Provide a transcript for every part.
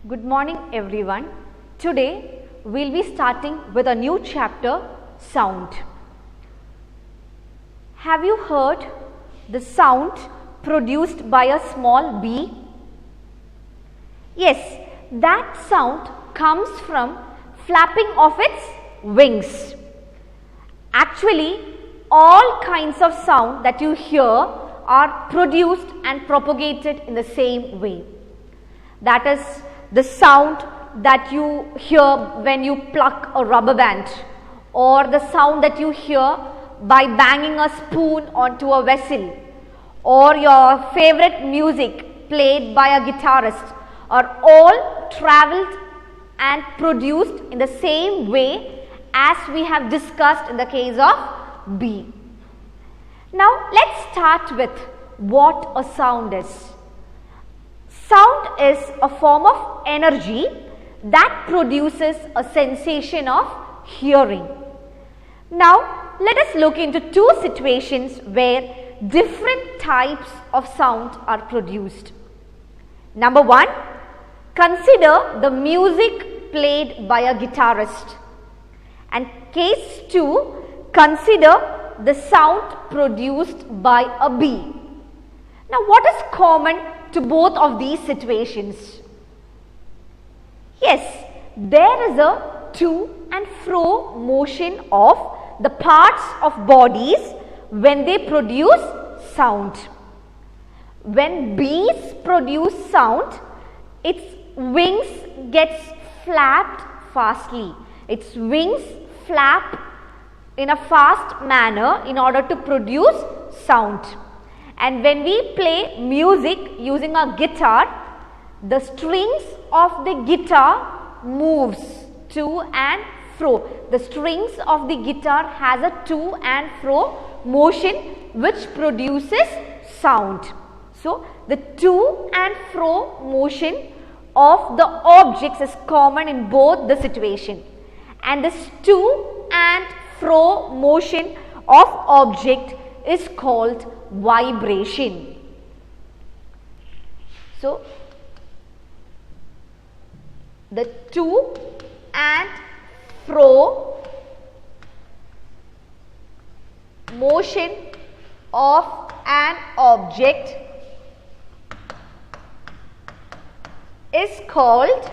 Good morning everyone. Today we'll be starting with a new chapter, sound. Have you heard the sound produced by a small bee? Yes, that sound comes from flapping of its wings. Actually, all kinds of sound that you hear are produced and propagated in the same way. That is the sound that you hear when you pluck a rubber band, or the sound that you hear by banging a spoon onto a vessel, or your favorite music played by a guitarist, are all travelled and produced in the same way as we have discussed in the case of bee. Now let's start with what a sound is. Sound is a form of energy that produces a sensation of hearing. Now let us look into two situations where different types of sound are produced. Number one, consider the music played by a guitarist, and case two, consider the sound produced by a bee. Now what is common to both of these situations? Yes, there is a to and fro motion of the parts of bodies when they produce sound. When bees produce sound, its wings gets flapped fastly. Its wings flap in a fast manner in order to produce sound. And when we play music using a guitar, the strings of the guitar moves to and fro. The strings of the guitar has a to and fro motion which produces sound. So the to and fro motion of the objects is common in both the situation, and this to and fro motion of object is called vibration. So the to and fro motion of an object is called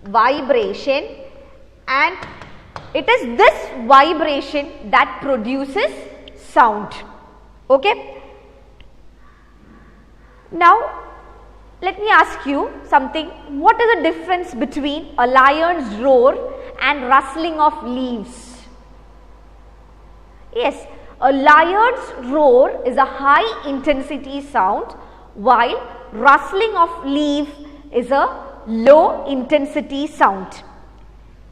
vibration, and it is this vibration that produces sound. Okay. Now let me ask you something. What is the difference between a lion's roar and rustling of leaves? Yes, a lion's roar is a high intensity sound, while rustling of leaf is a low intensity sound.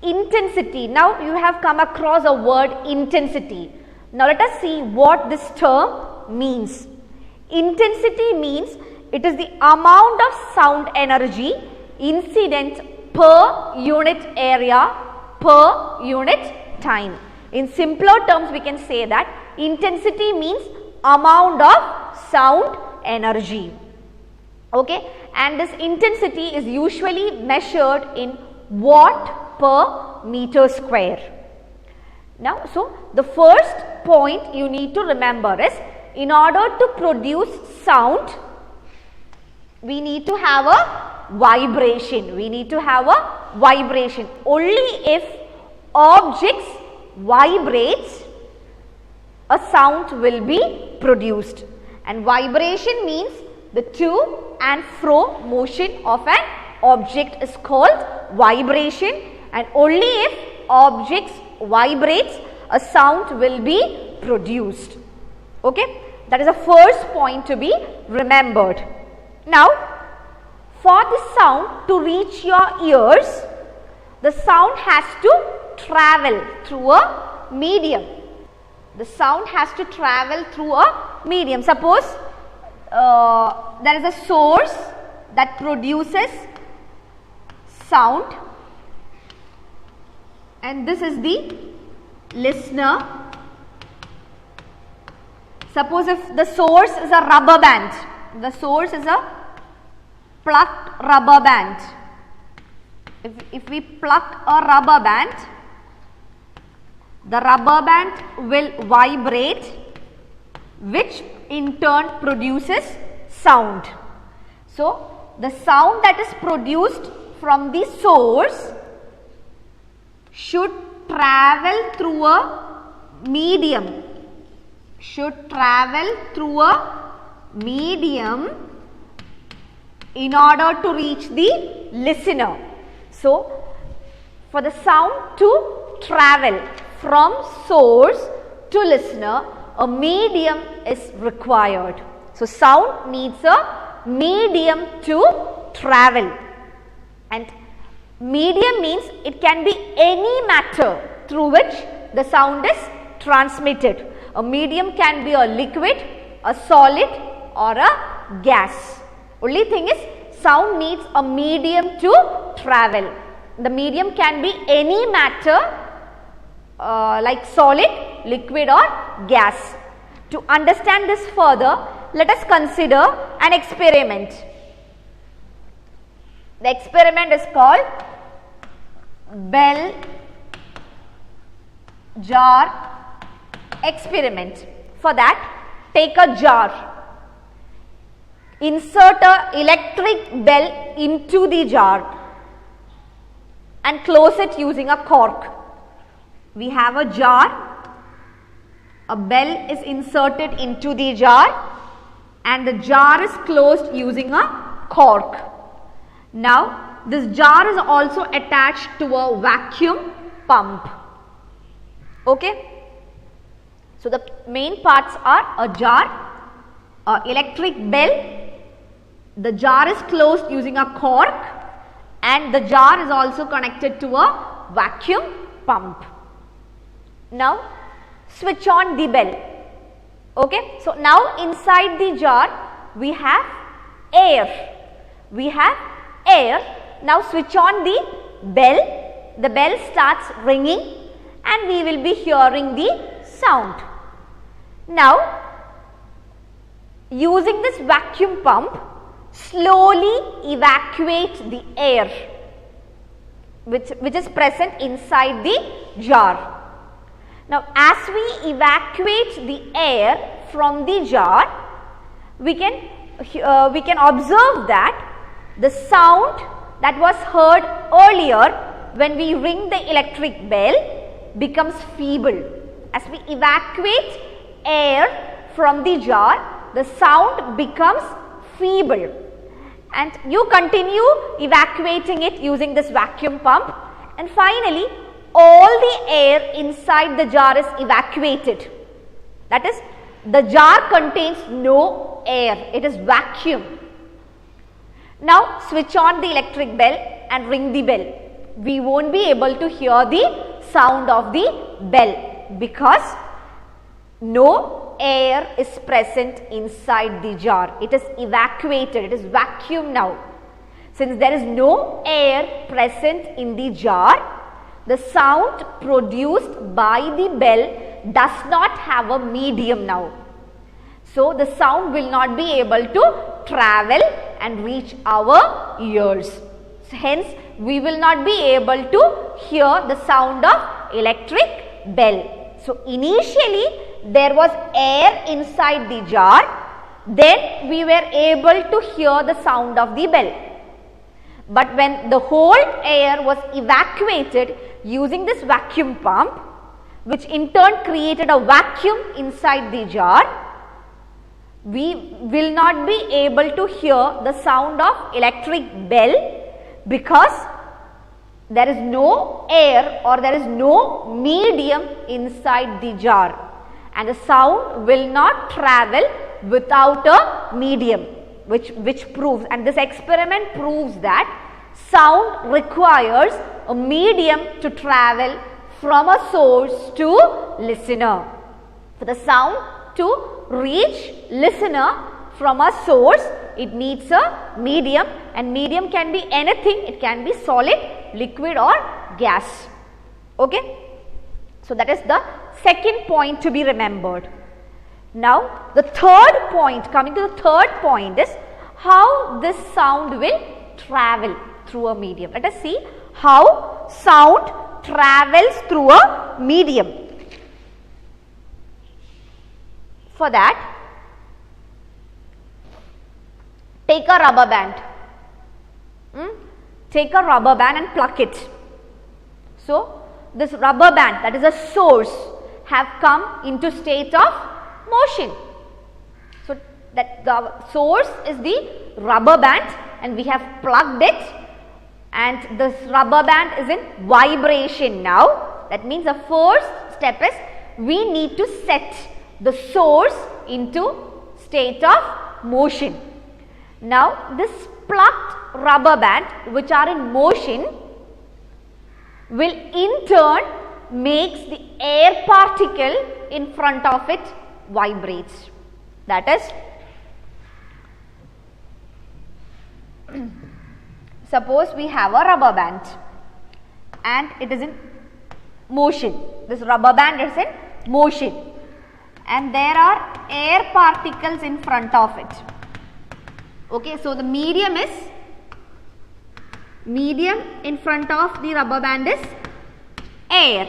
Intensity. Now you have come across a word intensity. Now let us see what this term means. Intensity means it is the amount of sound energy incident per unit area per unit time. In simpler terms, we can say that intensity means amount of sound energy. Okay, and this intensity is usually measured in watt per meter square. Now, so the first point you need to remember is, in order to produce sound, we need to have a vibration. We need to have a vibration. Only if objects vibrates, a sound will be produced. And vibration means the to and fro motion of an object is called vibration, and only if objects vibrates, a sound will be produced. Okay, that is the first point to be remembered. Now, for the sound to reach your ears, the sound has to travel through a medium. The sound has to travel through a medium. Suppose there is a source that produces sound, and this is the listener. Suppose if the source is a rubber band, the source is a plucked rubber band. If we pluck a rubber band, the rubber band will vibrate, which in turn produces sound. So, the sound that is produced from the source should travel through a medium, in order to reach the listener. So, for the sound to travel from source to listener, a medium is required. So, sound needs a medium to travel, and medium means it can be any matter through which the sound is transmitted. A medium can be a liquid, a solid or a gas. Only thing is, sound needs a medium to travel. The medium can be any matter like solid, liquid or gas. To understand this further, let us consider an experiment. The experiment is called bell jar experiment. For that, take a jar. Insert a electric bell into the jar and close it using a cork. We have a jar, a bell is inserted into the jar and the jar is closed using a cork. Now, this jar is also attached to a vacuum pump. Okay. So, the main parts are a jar, a electric bell, the jar is closed using a cork and the jar is also connected to a vacuum pump. Now, switch on the bell. Okay. So, now inside the jar we have air. Now, switch on the bell starts ringing and we will be hearing the sound. Now, using this vacuum pump, slowly evacuate the air which is present inside the jar. Now, as we evacuate the air from the jar, we can observe that the sound that was heard earlier when we ring the electric bell becomes feeble. As we evacuate air from the jar, the sound becomes feeble, and you continue evacuating it using this vacuum pump, and finally all the air inside the jar is evacuated. That is, the jar contains no air, it is vacuum. Now, switch on the electric bell and ring the bell. We won't be able to hear the sound of the bell because no air is present inside the jar. It is evacuated, it is vacuum now. Since there is no air present in the jar, the sound produced by the bell does not have a medium now. So, the sound will not be able to travel and reach our ears. So, hence, we will not be able to hear the sound of electric bell. So, initially there was air inside the jar, then we were able to hear the sound of the bell. But when the whole air was evacuated using this vacuum pump, which in turn created a vacuum inside the jar, we will not be able to hear the sound of electric bell because there is no air or there is no medium inside the jar, and the sound will not travel without a medium, which proves, and this experiment proves that sound requires a medium to travel from a source to listener. For the sound to reach listener from a source, it needs a medium, and medium can be anything. It can be solid, liquid or gas. Okay. So, that is the second point to be remembered. Now, the third point, coming to the third point is how this sound will travel through a medium. Let us see how sound travels through a medium. For that, take a rubber band. Take a rubber band and pluck it. So, this rubber band, that is a source, have come into state of motion. So, that the source is the rubber band and we have plugged it, and this rubber band is in vibration now. That means the first step is we need to set the source into state of motion. Now, this plucked rubber band which are in motion will in turn makes the air particle in front of it vibrates. That is, suppose we have a rubber band and it is in motion. This rubber band is in motion and there are air particles in front of it. Okay, so the medium in front of the rubber band is air,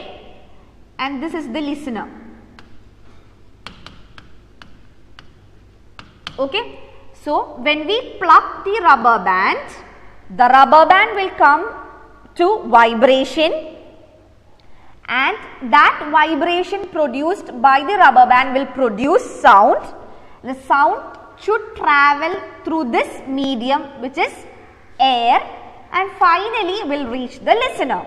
and this is the listener. Okay, so when we pluck the rubber band will come to vibration, and that vibration produced by the rubber band will produce sound. The sound should travel through this medium which is air and finally will reach the listener.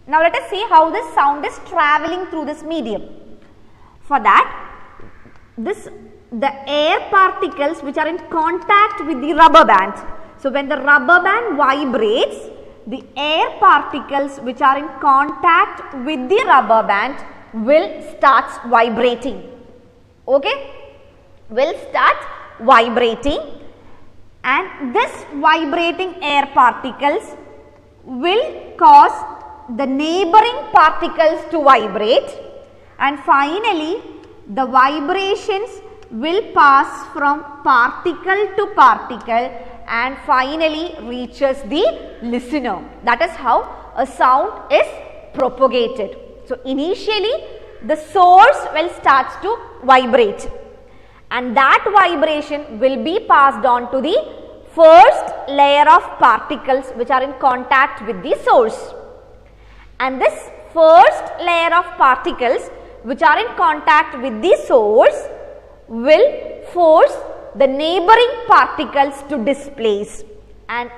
Now let us see how this sound is traveling through this medium. For that, the air particles which are in contact with the rubber band. So when the rubber band vibrates, the air particles which are in contact with the rubber band will start vibrating. Okay? Will start vibrating, and this vibrating air particles will cause the neighboring particles to vibrate, and finally the vibrations will pass from particle to particle and finally reaches the listener. That is how a sound is propagated. So initially the source will start to vibrate, and that vibration will be passed on to the first layer of particles which are in contact with the source. And this first layer of particles which are in contact with the source will force the neighboring particles to displace, and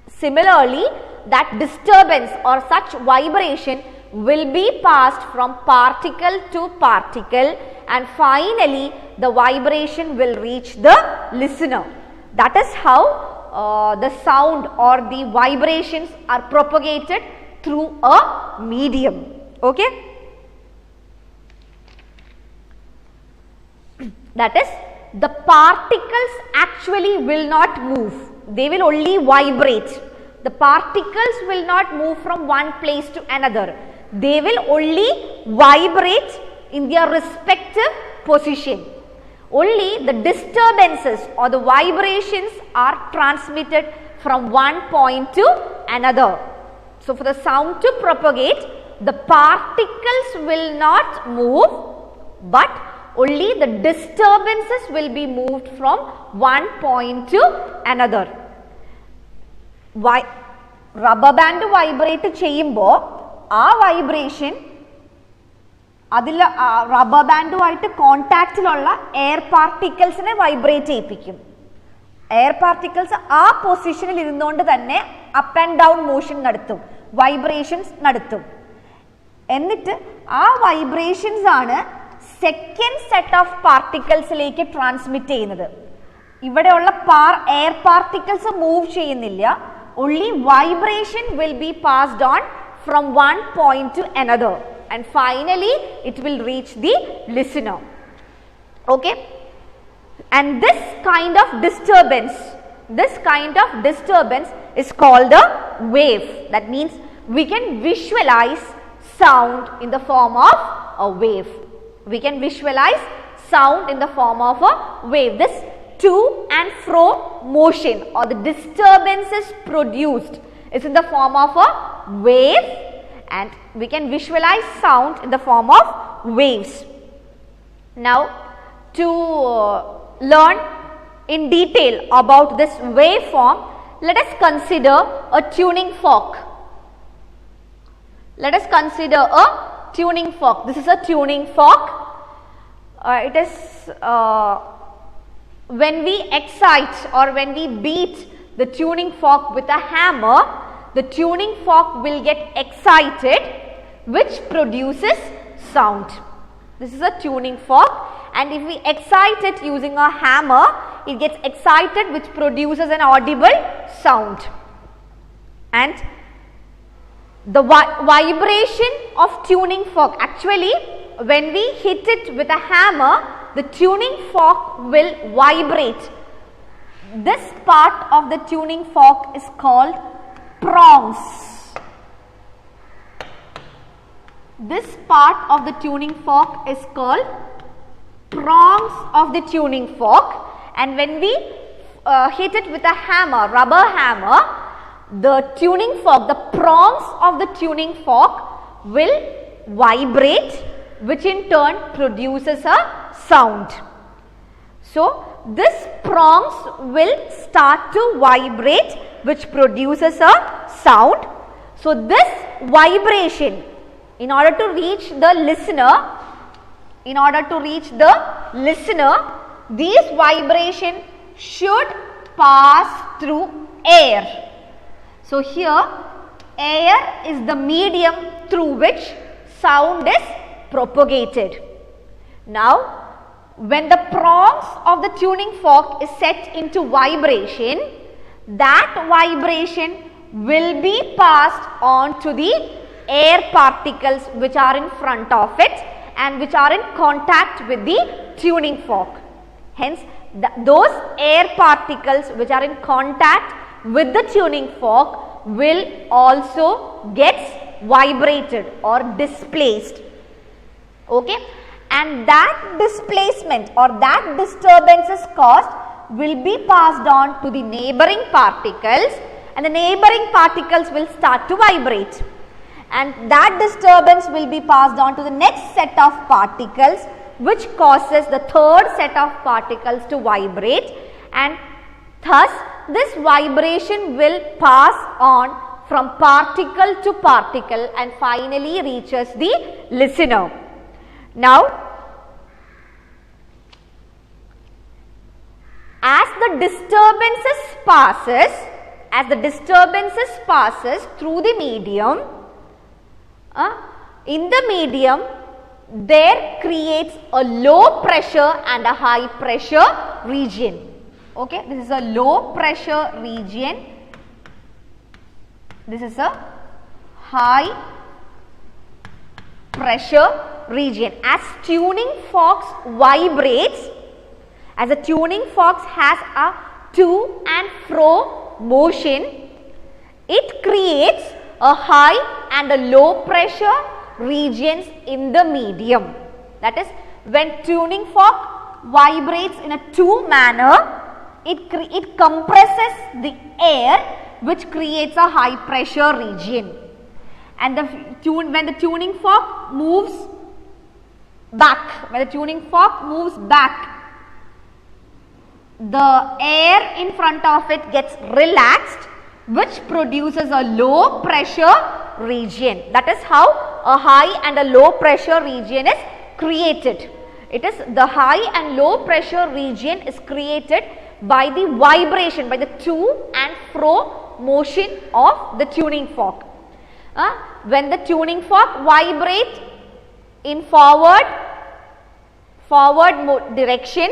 similarly that disturbance or such vibration will be passed from particle to particle, and finally the vibration will reach the listener. That is how the sound or the vibrations are propagated through a medium. Okay? That is, the particles actually will not move, they will only vibrate. The particles will not move from one place to another, they will only vibrate in their respective position. Only the disturbances or the vibrations are transmitted from one point to another. So for the sound to propagate, the particles will not move, but only the disturbances will be moved from one point to another. Rubber band vibrate cheyumbo, aa vibration adila rubber band ആയിട്ട് കോണ്ടാക്റ്റിലുള്ള air പാർട്ടിക്കിൾസിനെ vibrate ചെയ്യിപ്പിക്കും. Air particles ആ പൊസിഷനിൽ ഇരുന്നുകൊണ്ട് തന്നെ up and down motion നടത്തും, vibrations നടത്തും. എന്നിട്ട് ആ വൈബ്രേഷൻസ് ആണ് സെക്കൻഡ് സെറ്റ് ഓഫ് പാർട്ടിക്കിൾസിലേക്ക് ട്രാൻസ്മിറ്റ് ചെയ്യുന്നത്. ഇവിടെയുള്ള എയർ പാർട്ടിക്കിൾസ് മൂവ് ചെയ്യുന്നില്ല, only vibration will be passed on from one point to another, and finally it will reach the listener. Okay, and this kind of disturbance is called a wave. That means we can visualize sound in the form of a wave. We can visualize sound in the form of a wave. This to and fro motion or the disturbances produced is in the form of a wave, and we can visualize sound in the form of waves. Now, to learn in detail about this waveform, let us consider a tuning fork. Let us consider a tuning fork. This is a tuning fork. It is when we excite or when we beat the tuning fork with a hammer, the tuning fork will get excited, which produces sound. This is a tuning fork, and if we excite it using a hammer, it gets excited, which produces an audible sound. And the vibration of tuning fork, actually when we hit it with a hammer, the tuning fork will vibrate. This part of the tuning fork is called prongs. This part of the tuning fork is called prongs of the tuning fork, and when we hit it with a hammer, rubber hammer, the tuning fork, the prongs of the tuning fork will vibrate, which in turn produces a sound. So, this prongs will start to vibrate, which produces a sound. So, this vibration, in order to reach the listener, these vibration should pass through air. So, here air is the medium through which sound is propagated. Now, when the prongs of the tuning fork is set into vibration, that vibration will be passed on to the air particles which are in front of it and which are in contact with the tuning fork. Hence, those air particles which are in contact with the tuning fork will also get vibrated or displaced. Okay, and that displacement or that disturbances caused will be passed on to the neighboring particles, and the neighboring particles will start to vibrate, and that disturbance will be passed on to the next set of particles, which causes the third set of particles to vibrate, and thus this vibration will pass on from particle to particle and finally reaches the listener. Now, as the disturbances passes through the medium, in the medium there creates a low pressure and a high pressure region. Okay, this is a low pressure region, this is a high pressure region. As tuning forks vibrates, as a tuning fork has a to and fro motion, it creates a high and a low pressure regions in the medium. That is, when tuning fork vibrates in a to manner, it compresses the air, which creates a high pressure region, and when the tuning fork moves back, the air in front of it gets relaxed, which produces a low pressure region. That is how a high and a low pressure region is created. It is the high and low pressure region is created by the vibration, by the to and fro motion of the tuning fork. When the tuning fork vibrates in forward direction,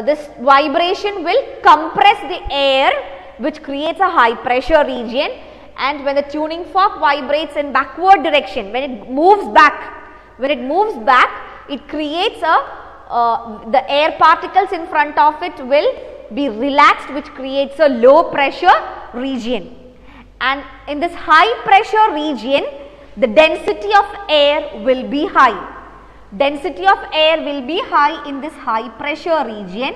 this vibration will compress the air, which creates a high pressure region, and when the tuning fork vibrates in backward direction, when it moves back, it creates the air particles in front of it will be relaxed, which creates a low pressure region. And in this high pressure region, the density of air will be high. Density of air will be high in this high pressure region,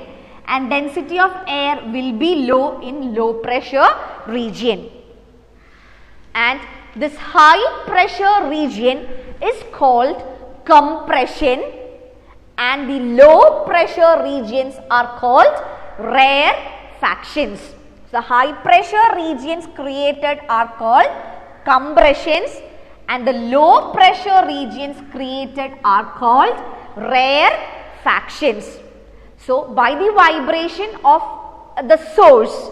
and density of air will be low in low pressure region. And this high pressure region is called compression, and the low pressure regions are called rarefactions. The high pressure regions created are called compressions, and the low pressure regions created are called rarefactions. So, by the vibration of the source,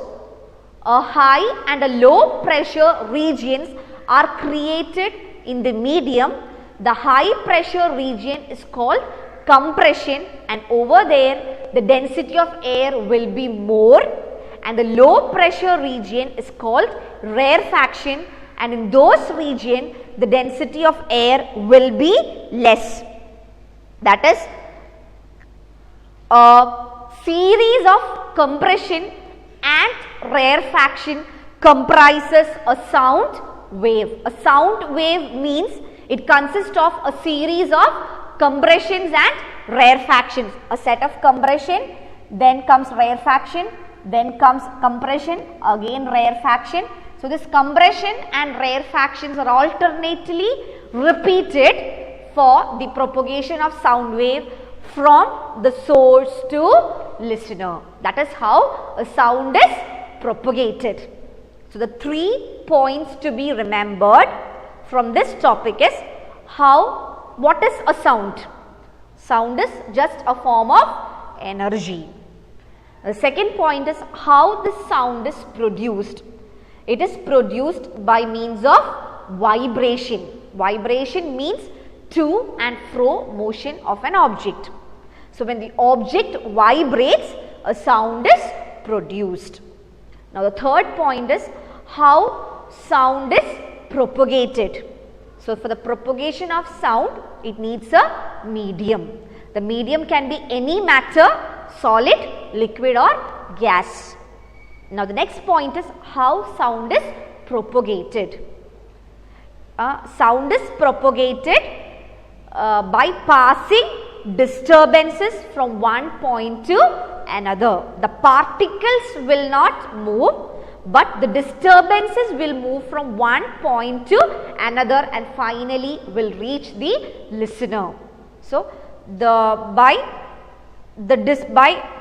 a high and a low pressure regions are created in the medium. The high pressure region is called compression, and over there the density of air will be more, and the low pressure region is called rarefaction, and in those region the density of air will be less. That is, a series of compression and rarefaction comprises a sound wave. A sound wave means it consists of a series of compressions and rarefactions. A set of compression, then comes rarefaction, then comes compression, again rarefaction. So, this compression and rarefactions are alternately repeated for the propagation of sound wave from the source to listener. That is how a sound is propagated. So, the 3 points to be remembered from this topic is what is a sound? Sound is just a form of energy. The second point is how the sound is produced. It is produced by means of vibration. Vibration means to and fro motion of an object. So, when the object vibrates, a sound is produced. Now, the third point is how sound is propagated. So, for the propagation of sound, it needs a medium. The medium can be any matter, solid, liquid or gas. Now, the next point is how sound is propagated. Sound is propagated by passing disturbances from one point to another. The particles will not move, but the disturbances will move from one point to another and finally will reach the listener. So, by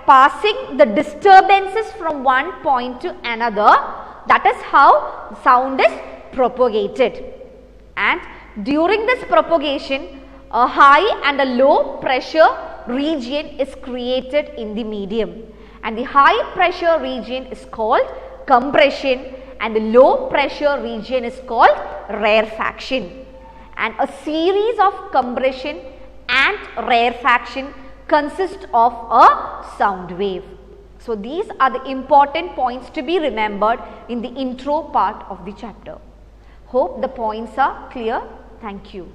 passing the disturbances from one point to another, that is how sound is propagated. And during this propagation, a high and a low pressure region is created in the medium, and the high pressure region is called compression and the low pressure region is called rarefaction. And a series of compression and rarefaction consist of a sound wave. So, these are the important points to be remembered in the intro part of the chapter. Hope the points are clear. Thank you.